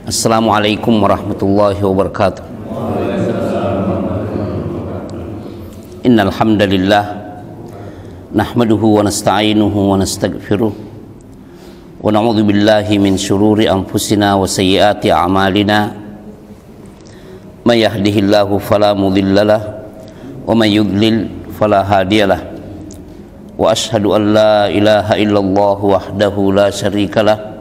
Assalamualaikum warahmatullahi wabarakatuh. Innal hamdalillah nahmaduhu wa nasta'inuhu wa nastaghfiruh wa na'udzu billahi min shururi anfusina wa sayyiati a'malina. May yahdihillahu fala mudhillalah wa may yudlil fala hadiyalah. Wa ashhadu an la ilaha illallah wahdahu la syarikalah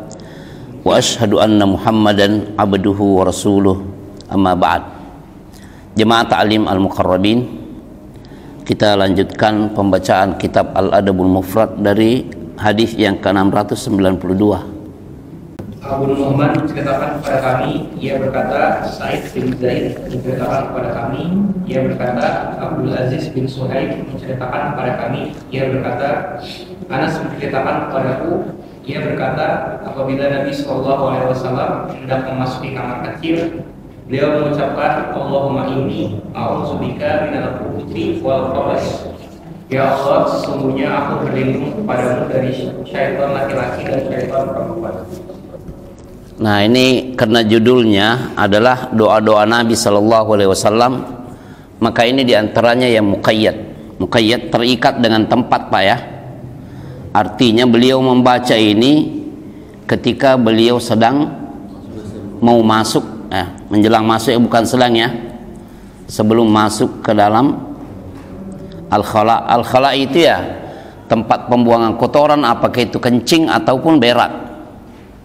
wa ashhadu anna Muhammadan abduhu wa rasuluh. Amma ba'd. Jemaah Ta'lim Al-Muqarrabin, kita lanjutkan pembacaan kitab Al-Adabul Mufrad dari hadis yang ke-692. Abu Nu'man menceritakan kepada kami, ia berkata, Sa'id bin Zaid menceritakan kepada kami, ia berkata, Abdul Aziz bin Suhaib menceritakan kepada kami, ia berkata, Anas menceritakan kepadaku, ia berkata, apabila Nabi SAW hendak memasuki kamar kecil, beliau mengucapkan, Allahumma inni a'udzubika minal khubuthi wal khaba'ith. Ya Allah, sesungguhnya aku berlindung kepadamu dari syaitan laki-laki dan syaitan perempuan. Nah, ini karena judulnya adalah doa-doa Nabi SAW, maka ini diantaranya yang muqayyad. Muqayyad terikat dengan tempat, Pak, ya. Artinya beliau membaca ini ketika beliau sedang mau masuk, menjelang masuk, bukan sedang, ya, sebelum masuk ke dalam al-khala. Al-khala itu ya tempat pembuangan kotoran, apakah itu kencing ataupun berak,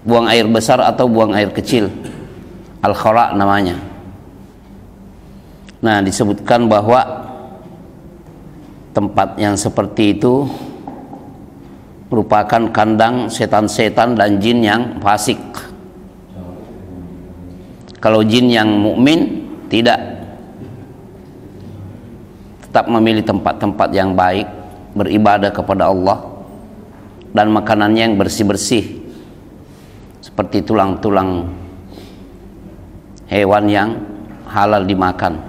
buang air besar atau buang air kecil. Al-khala namanya. Nah, disebutkan bahwa tempat yang seperti itu merupakan kandang setan-setan dan jin yang fasik. Kalau jin yang mukmin tidak, tetap memilih tempat-tempat yang baik, beribadah kepada Allah, dan makanannya yang bersih-bersih, seperti tulang-tulang hewan yang halal dimakan.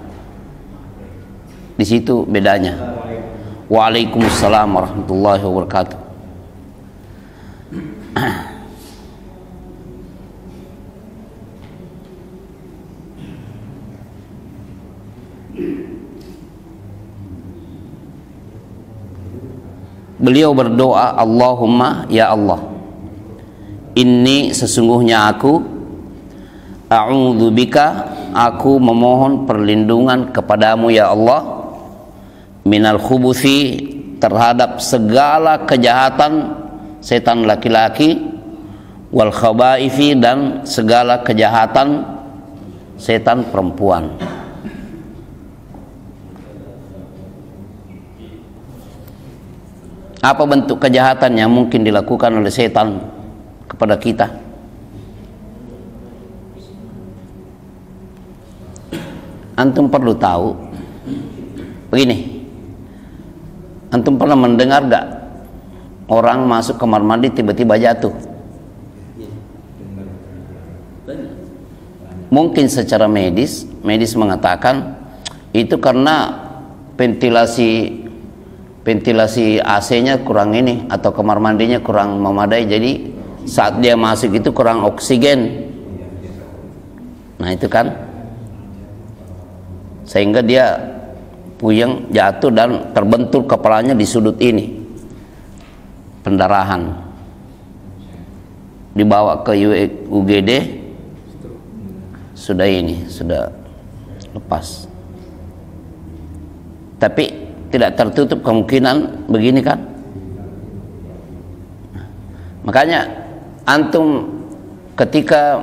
Di situ bedanya. Waalaikumsalam warahmatullahi wabarakatuh. Beliau berdoa, Allahumma, ya Allah, inni, sesungguhnya aku, a'udzubika, aku memohon perlindungan kepadamu ya Allah, minal khubuthi, terhadap segala kejahatan setan laki-laki, wal khabaithi, dan segala kejahatan setan perempuan. Apa bentuk kejahatan yang mungkin dilakukan oleh setan kepada kita? Antum perlu tahu begini, antum pernah mendengar gak orang masuk kamar mandi tiba-tiba jatuh? Mungkin secara medis mengatakan itu karena ventilasi AC-nya kurang ini, atau kamar mandinya kurang memadai, jadi saat dia masuk itu kurang oksigen. Nah, itu kan sehingga dia puyeng, jatuh, dan terbentur kepalanya di sudut ini, pendarahan, dibawa ke UGD, sudah lepas. Tapi tidak tertutup kemungkinan begini kan. Makanya antum, ketika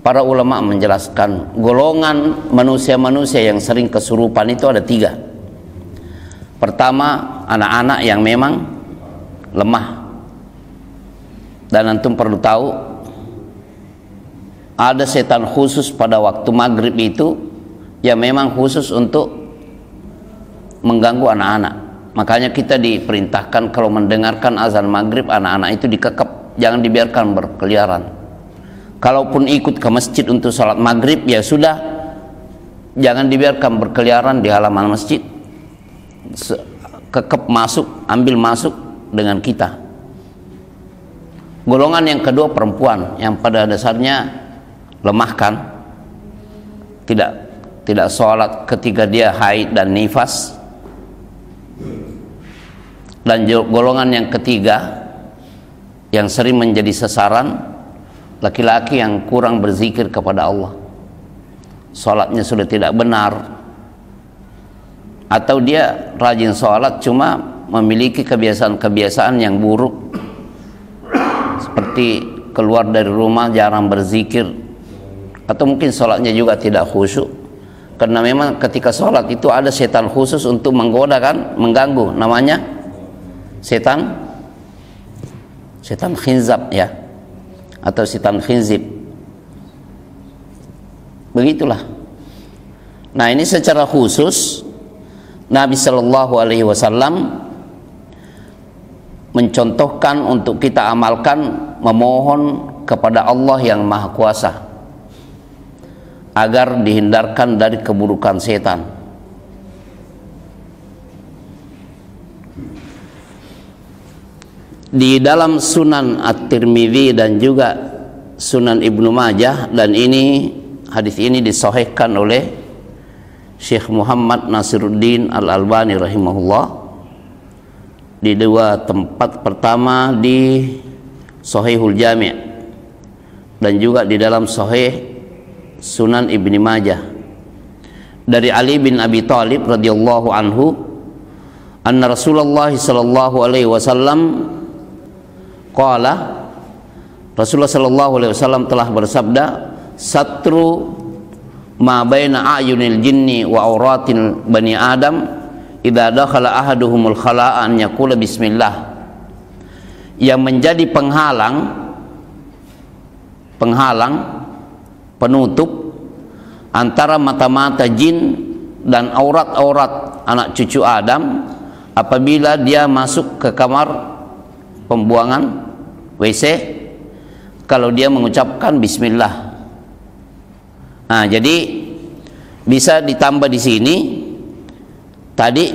para ulama menjelaskan golongan manusia-manusia yang sering kesurupan itu ada 3. Pertama, anak-anak yang memang lemah. Dan antum perlu tahu, ada setan khusus pada waktu maghrib itu yang memang khusus untuk mengganggu anak-anak. Makanya kita diperintahkan kalau mendengarkan azan maghrib, anak-anak itu dikekep, jangan dibiarkan berkeliaran. Kalaupun ikut ke masjid untuk salat maghrib, ya sudah, jangan dibiarkan berkeliaran di halaman masjid. Kekep masuk, ambil masuk dengan kita. Golongan yang kedua perempuan yang pada dasarnya lemahkan, tidak sholat ketika dia haid dan nifas. Dan golongan yang ketiga yang sering menjadi sasaran, laki-laki yang kurang berzikir kepada Allah, sholatnya sudah tidak benar, atau dia rajin sholat cuma memiliki kebiasaan-kebiasaan yang buruk, seperti keluar dari rumah jarang berzikir, atau mungkin sholatnya juga tidak khusyuk, karena memang ketika sholat itu ada setan khusus untuk menggoda, kan, mengganggu, namanya setan khinzab, ya, atau setan khinzib, begitulah. Nah, ini secara khusus Nabi Shallallahu Alaihi Wasallam mencontohkan untuk kita amalkan, memohon kepada Allah yang Maha Kuasa agar dihindarkan dari keburukan setan. Di dalam Sunan At-Tirmidzi dan juga Sunan Ibnu Majah, dan hadis ini disahihkan oleh Syekh Muhammad Nasiruddin Al-Albani rahimahullah di dua tempat, pertama di Sahihul Jami' dan juga di dalam Sahih Sunan Ibnu Majah, dari Ali bin Abi Thalib radhiyallahu anhu, anna Rasulullah sallallahu alaihi wasallam qala, Rasulullah sallallahu alaihi wasallam telah bersabda, satru ma baina ayunil jinni wa auratil bani adam idza dakhala ahaduhumul khala'a an yaqula bismillah. Yang menjadi penghalang penutup antara mata-mata jin dan aurat-aurat anak cucu Adam apabila dia masuk ke kamar pembuangan WC, kalau dia mengucapkan bismillah. Nah, jadi bisa ditambah di sini tadi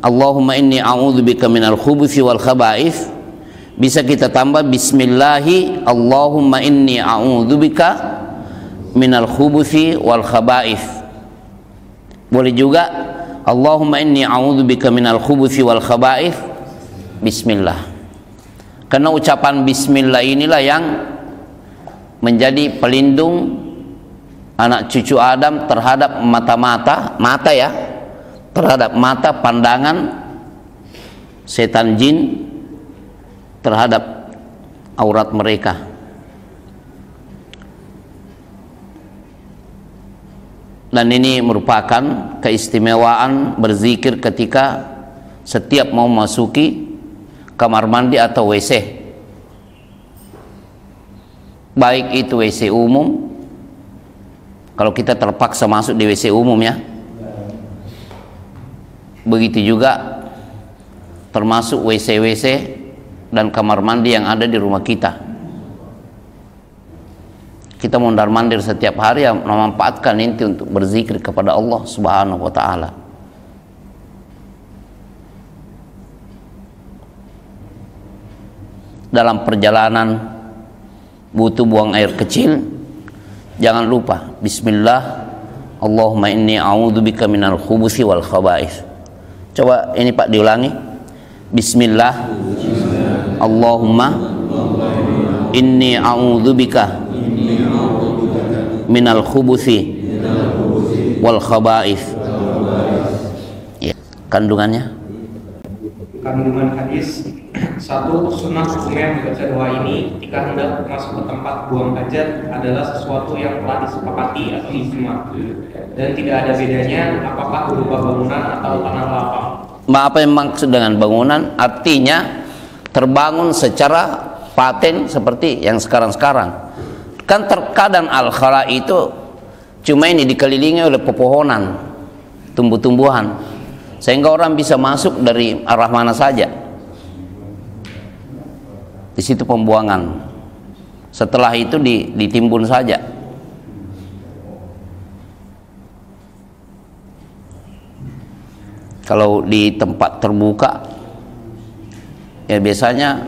Allahumma inni a'udzubika minal khubuthi wal khaba'ith, bisa kita tambah bismillahi Allahumma inni a'udzubika minal khubuthi wal khaba'ith. Boleh juga Allahumma inni a'udzubika minal khubuthi wal khaba'ith bismillah. Karena ucapan bismillah inilah yang menjadi pelindung anak cucu Adam terhadap mata ya, terhadap mata pandangan setan jin terhadap aurat mereka. Dan ini merupakan keistimewaan berzikir ketika setiap mau masuki kamar mandi atau WC, baik itu WC umum, kalau kita terpaksa masuk di WC umum, ya, begitu juga termasuk WC-WC dan kamar mandi yang ada di rumah kita. Kita mondar-mandir setiap hari, yang memanfaatkan inti untuk berzikir kepada Allah Subhanahu wa ta'ala. Dalam perjalanan butuh buang air kecil, jangan lupa bismillah Allahumma inni a'udzubika minal khubuthi wal khaba'ith. Coba ini Pak diulangi, bismillah Allahumma inni a'udzubika minal khubuthi wal khaba'ith. Ya, kandungan hadis. Satu, sunnah hukumnya membaca doa ini ketika hendak masuk ke tempat buang hajat adalah sesuatu yang telah disepakati atau ijma, dan tidak ada bedanya apakah berupa bangunan atau tanah lapang. Apa yang maksud dengan bangunan? Artinya terbangun secara paten seperti yang sekarang-sekarang. Kan terkadang al-khala itu cuma ini dikelilingi oleh pepohonan, tumbuh-tumbuhan, sehingga orang bisa masuk dari arah mana saja. Di situ pembuangan. Setelah itu ditimbun saja. Kalau di tempat terbuka, ya biasanya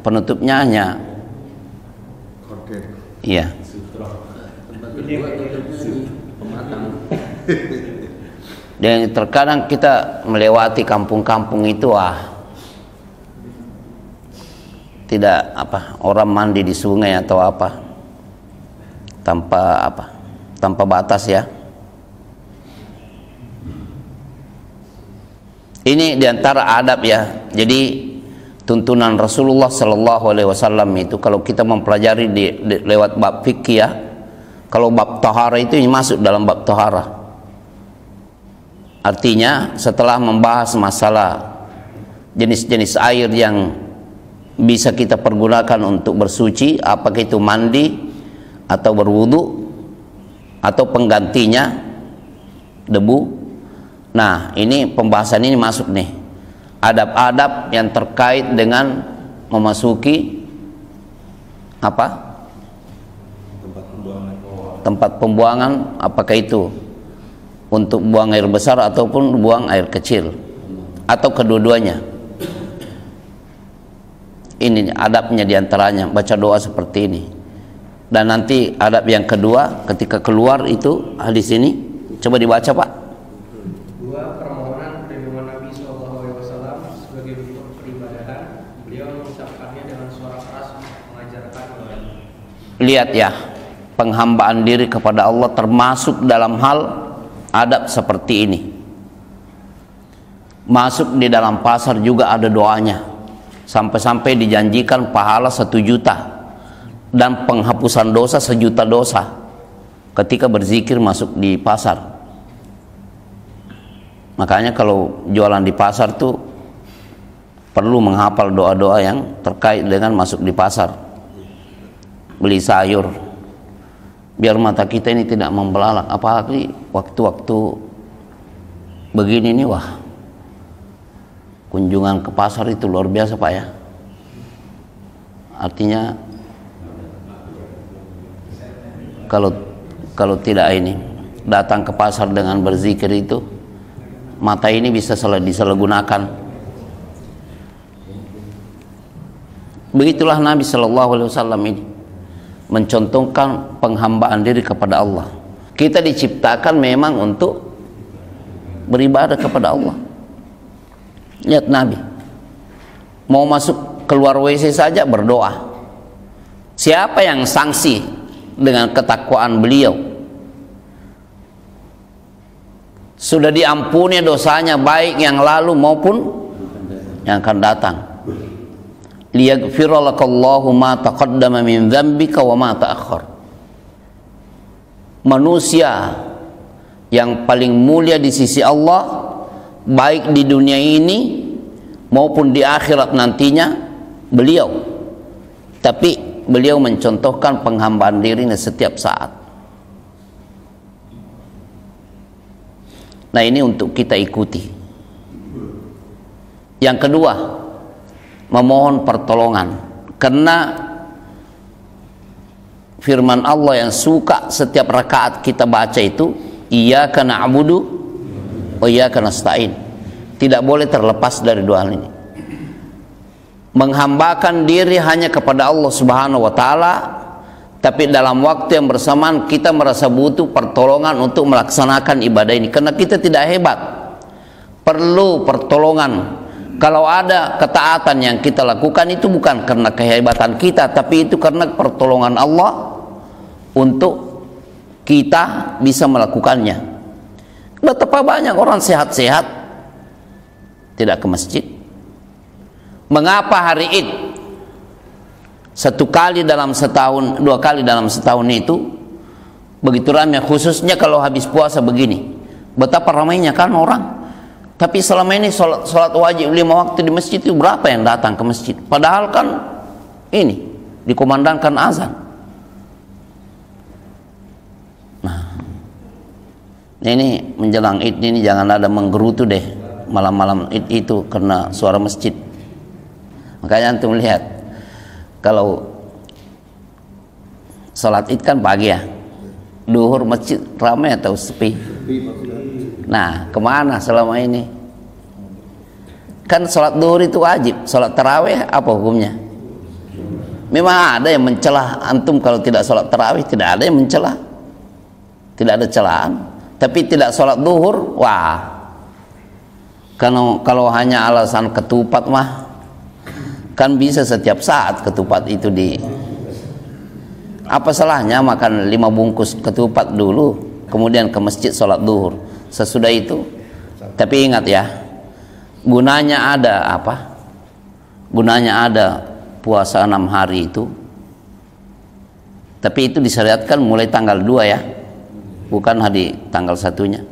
penutupnya hanya, iya, Dan terkadang kita melewati kampung-kampung itu tidak orang mandi di sungai atau tanpa batas ya. Ini diantara adab ya. Jadi tuntunan Rasulullah Sallallahu Alaihi Wasallam itu kalau kita mempelajari lewat bab fikih ya, kalau bab tahara itu masuk dalam bab tahara. Artinya setelah membahas masalah jenis-jenis air yang bisa kita pergunakan untuk bersuci, apakah itu mandi atau berwudu atau penggantinya debu. Nah, ini pembahasan ini masuk nih. Adab-adab yang terkait dengan memasuki tempat pembuangan, apakah itu untuk buang air besar ataupun buang air kecil atau kedua-duanya. Ini adabnya diantaranya, baca doa seperti ini. Dan nanti adab yang kedua ketika keluar itu hadis ini, coba dibaca Pak. Dua, permohonan perlindungan Nabi SAW sebagai bentuk peribadahan. Beliau mengucapkannya dengan suara keras mengajarkan doa. Lihat ya, penghambaan diri kepada Allah termasuk dalam hal adab seperti ini. Masuk di dalam pasar juga ada doanya, sampai-sampai dijanjikan pahala 1 juta dan penghapusan dosa 1 juta dosa ketika berzikir masuk di pasar. Makanya kalau jualan di pasar tuh perlu menghafal doa-doa yang terkait dengan masuk di pasar, beli sayur, biar mata kita ini tidak membelalak. Apalagi waktu-waktu begini nih, kunjungan ke pasar itu luar biasa Pak ya. Artinya kalau tidak ini datang ke pasar dengan berzikir itu, mata ini bisa disalahgunakan. Begitulah Nabi Shallallahu Alaihi Wasallam ini mencontohkan penghambaan diri kepada Allah. Kita diciptakan memang untuk beribadah kepada Allah. Lihat Nabi, mau masuk keluar WC saja berdoa. Siapa yang sanksi dengan ketakwaan beliau? Sudah diampuni dosanya, baik yang lalu maupun yang akan datang. Liyaghfira lakallahu ma taqaddama min dzambika wa ma ta'akhkhar. Manusia yang paling mulia di sisi Allah, baik di dunia ini maupun di akhirat nantinya, beliau. Tapi beliau mencontohkan penghambaan dirinya setiap saat. Nah, ini untuk kita ikuti. Yang kedua, memohon pertolongan, karena firman Allah yang suka setiap rakaat kita baca itu, iyyaka na'budu wa iyyaka nasta'in. Tidak boleh terlepas dari dua hal ini. Menghambakan diri hanya kepada Allah Subhanahu wa taala, tapi dalam waktu yang bersamaan kita merasa butuh pertolongan untuk melaksanakan ibadah ini, karena kita tidak hebat, perlu pertolongan. Kalau ada ketaatan yang kita lakukan itu bukan karena kehebatan kita, tapi itu karena pertolongan Allah untuk kita bisa melakukannya. Betapa banyak orang sehat-sehat tidak ke masjid. Mengapa hari Id 1 kali dalam setahun, 2 kali dalam setahun itu begitu ramai, khususnya kalau habis puasa begini? Betapa ramainya kan orang. Tapi selama ini sholat wajib 5 waktu di masjid itu berapa yang datang ke masjid? Padahal kan ini dikumandangkan azan. Nah, ini menjelang Id ini jangan ada menggerutu deh malam-malam Id itu karena suara masjid. Makanya antum lihat, kalau sholat Id kan pagi ya, duhur masjid ramai atau sepi? Nah, kemana selama ini? Kan sholat duhur itu wajib, sholat tarawih apa hukumnya? Memang ada yang mencela antum kalau tidak sholat tarawih, tidak ada yang mencela. tidak ada celaan. Tapi tidak sholat duhur, wah. Kalau hanya alasan ketupat mah, kan bisa setiap saat ketupat itu apa salahnya makan 5 bungkus ketupat dulu, kemudian ke masjid sholat duhur sesudah itu. Tapi ingat ya, gunanya ada apa? Gunanya ada puasa 6 hari itu. Tapi itu disyariatkan mulai tanggal 2 ya, bukan hari tanggal 1-nya.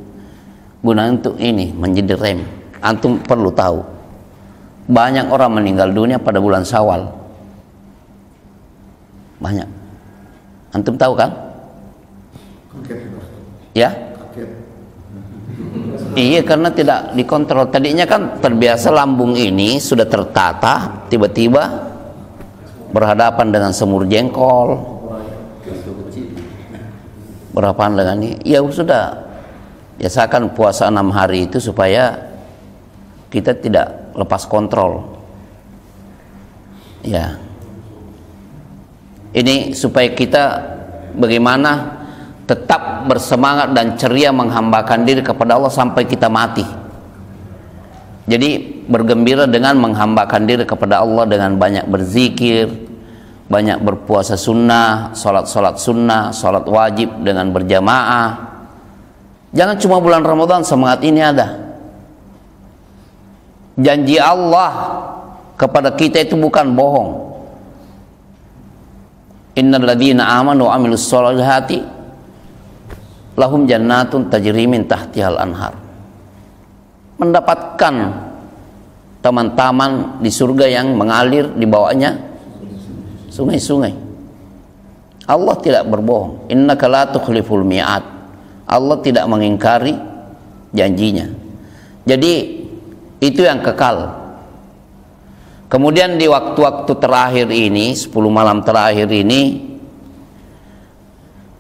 Gunanya untuk ini, menjadi rem. Antum perlu tahu, banyak orang meninggal dunia pada bulan Syawal. Banyak. Antum tahu kan? Ya? Iya, karena tidak dikontrol. Tadinya kan terbiasa lambung ini sudah tertata, tiba-tiba berhadapan dengan semur jengkol, berhadapan dengan ini. Ya sudah, biasakan puasa 6 hari itu supaya kita tidak lepas kontrol. Ya. Ini supaya kita bagaimana tetap bersemangat dan ceria menghambakan diri kepada Allah sampai kita mati. Jadi bergembira dengan menghambakan diri kepada Allah dengan banyak berzikir, banyak berpuasa sunnah, sholat sunnah, sholat wajib dengan berjamaah. Jangan cuma bulan Ramadan semangat ini ada. Janji Allah kepada kita itu bukan bohong. Innal ladzina amanu wa amilus sholihati lahum jannatun tajri min tahtihal anhar. Mendapatkan taman-taman di surga yang mengalir di bawahnya sungai-sungai. Allah tidak berbohong. Innaka la tukhliful mi'ad. Allah tidak mengingkari janjinya. Jadi itu yang kekal. Kemudian di waktu-waktu terakhir ini, 10 malam terakhir ini,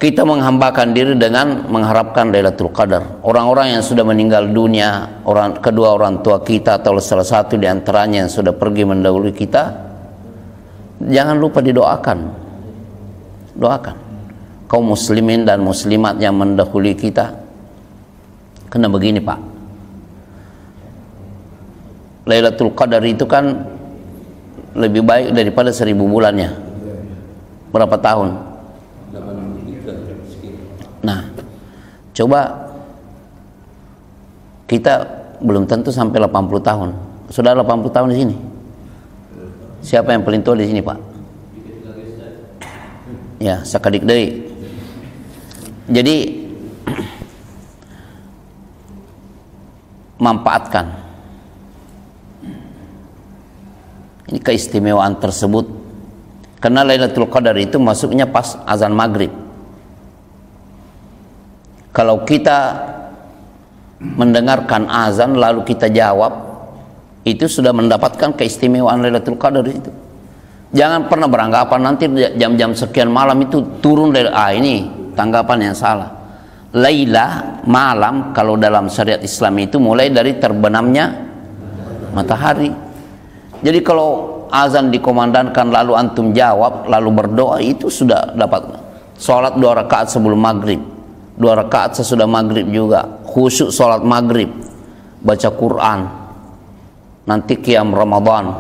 kita menghambakan diri dengan mengharapkan Lailatul Qadar. Orang-orang yang sudah meninggal dunia, kedua orang tua kita atau salah satu di antaranya yang sudah pergi mendahului kita, jangan lupa didoakan. Doakan kaum muslimin dan muslimat yang mendahului kita. Karena begini Pak, Lailatul Qadar itu kan lebih baik daripada 1000 bulannya. Berapa tahun? Nah, coba kita belum tentu sampai 80 tahun. Sudah 80 tahun di sini. Siapa yang paling tua di sini, Pak? Ya, sakadik deui. Jadi manfaatkan ini keistimewaan tersebut, karena Lailatul Qadar itu masuknya pas azan maghrib. Kalau kita mendengarkan azan lalu kita jawab, itu sudah mendapatkan keistimewaan Lailatul Qadar itu. Jangan pernah beranggapan nanti jam-jam sekian malam itu turun dari ini tanggapan yang salah. Laila, malam, kalau dalam syariat Islam itu mulai dari terbenamnya matahari. Jadi kalau azan dikomandangkan lalu antum jawab lalu berdoa, itu sudah dapat. Sholat 2 rakaat sebelum maghrib, 2 rakaat sesudah maghrib juga, khusyuk sholat maghrib, baca Quran, nanti qiyam Ramadan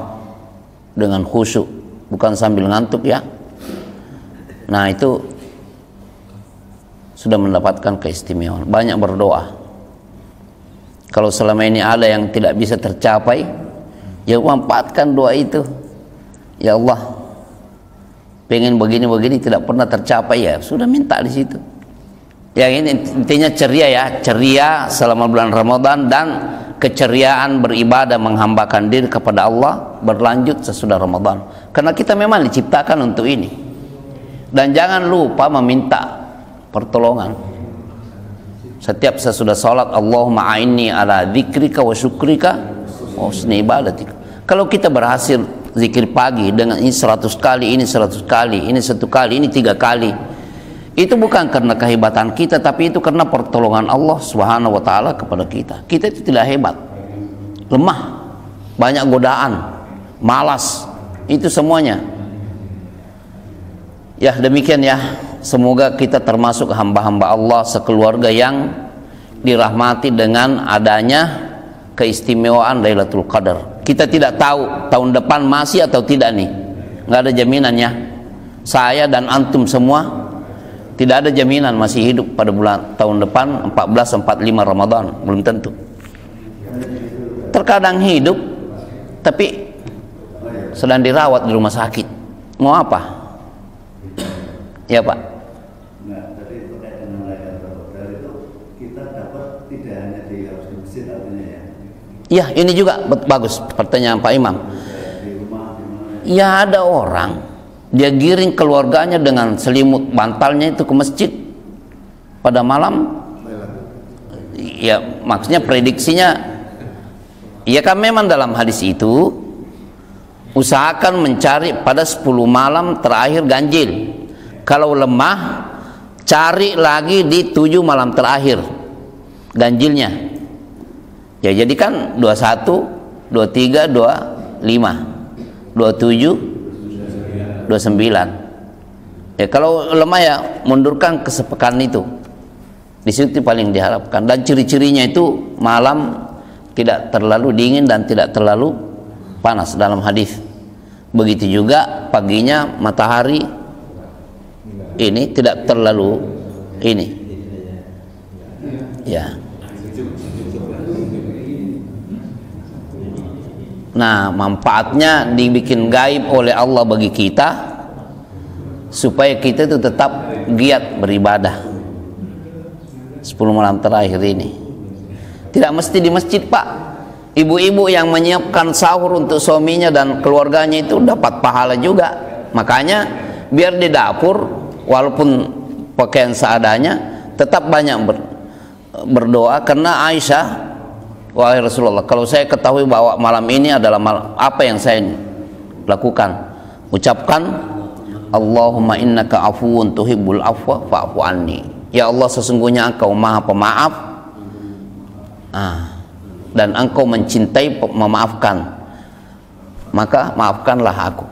dengan khusyuk, bukan sambil ngantuk ya. Nah itu sudah mendapatkan keistimewaan. Banyak berdoa. Kalau selama ini ada yang tidak bisa tercapai, ya manfaatkan doa itu. Ya Allah, pengen begini-begini tidak pernah tercapai, ya sudah minta di situ. Ya ini intinya ceria ya, ceria selama bulan Ramadan dan keceriaan beribadah menghambakan diri kepada Allah berlanjut sesudah Ramadan. Karena kita memang diciptakan untuk ini. Dan jangan lupa meminta pertolongan. Setiap sesudah salat, Allahumma a'inni ala dzikrika wa syukrika wa husni ibadatika. Kalau kita berhasil zikir pagi dengan ini 100 kali, ini 100 kali, ini 1 kali, ini 3 kali, itu bukan karena kehebatan kita, tapi itu karena pertolongan Allah Subhanahu wa taala kepada kita. Kita itu tidak hebat, lemah, banyak godaan, malas, itu semuanya. Ya demikian ya. semoga kita termasuk hamba-hamba Allah sekeluarga yang dirahmati dengan adanya keistimewaan Lailatul Qadar. Kita tidak tahu tahun depan masih atau tidak nih, nggak ada jaminannya. Saya dan antum semua tidak ada jaminan masih hidup pada bulan tahun depan 1445 Ramadan, belum tentu. Terkadang hidup tapi sedang dirawat di rumah sakit. Mau apa? Ya Pak. Nah, tadi terkait dengan Lailatul Qadar itu kita dapat tidak hanya di masjid artinya ya. Ya, ini juga bagus pertanyaan Pak Imam. Di rumah di mana? Ya, ada orang dia giring keluarganya dengan selimut bantalnya itu ke masjid pada malam. Ya, maksudnya prediksinya, ya kan memang dalam hadis itu usahakan mencari pada 10 malam terakhir ganjil. Kalau lemah, cari lagi di 7 malam terakhir ganjilnya. Ya, jadi kan 21, 23, 25, 27, 29. Ya, kalau lemah ya mundurkan ke sepekan itu. Di situ paling diharapkan. Dan ciri-cirinya itu malam tidak terlalu dingin dan tidak terlalu panas dalam hadis. Begitu juga paginya matahari ini tidak terlalu ini. Ya. Nah, manfaatnya dibikin gaib oleh Allah bagi kita supaya kita itu tetap giat beribadah 10 malam terakhir ini. Tidak mesti di masjid, Pak. Ibu-ibu yang menyiapkan sahur untuk suaminya dan keluarganya itu dapat pahala juga. Makanya biar di dapur walaupun pakaian seadanya tetap banyak berdoa. Karena Aisyah, wahai Rasulullah, kalau saya ketahui bahwa malam ini adalah malam, apa yang saya lakukan? Ucapkan, Allahumma innaka afuwun tuhibbul afwa fa'fu anni. Ya Allah, sesungguhnya Engkau Maha Pemaaf, dan Engkau mencintai memaafkan, maka maafkanlah aku.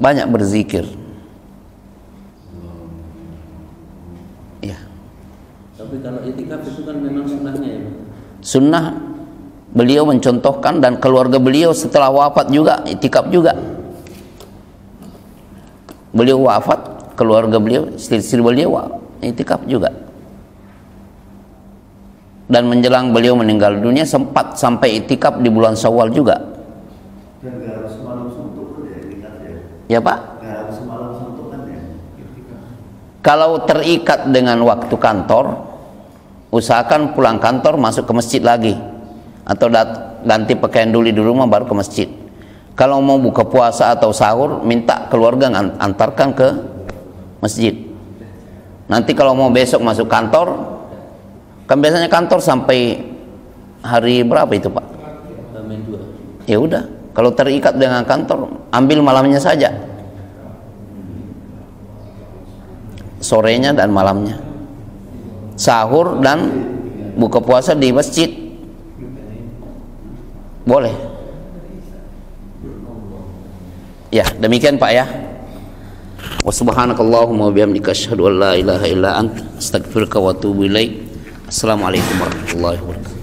Banyak berzikir. Ya. Tapi kalau itikaf itu kan memang sunnahnya ya, Pak? Sunnah beliau mencontohkan, dan keluarga beliau setelah wafat juga itikaf juga. Beliau wafat, keluarga beliau, istri beliau itikaf juga. Dan menjelang beliau meninggal dunia sempat sampai itikaf di bulan Syawal juga. Dan gak harus semalam suntuk ya itikaf ya. Ya Pak. Gak harus semalam suntuk kan ya. Kalau terikat dengan waktu kantor, usahakan pulang kantor masuk ke masjid lagi, atau ganti pakaian dulu di rumah baru ke masjid. Kalau mau buka puasa atau sahur, minta keluarga antarkan ke masjid. Nanti kalau mau besok masuk kantor, kan biasanya kantor sampai hari berapa itu Pak? Amin 2. Ya udah, kalau terikat dengan kantor, ambil malamnya saja, sorenya dan malamnya, sahur dan buka puasa di masjid boleh. Ya, demikian Pak ya. Wa subhanakallahumma wa bihamdika asyhadu an la ilaha illa anta astaghfiruka wa atubu ilaik. Assalamualaikum warahmatullahi wabarakatuh.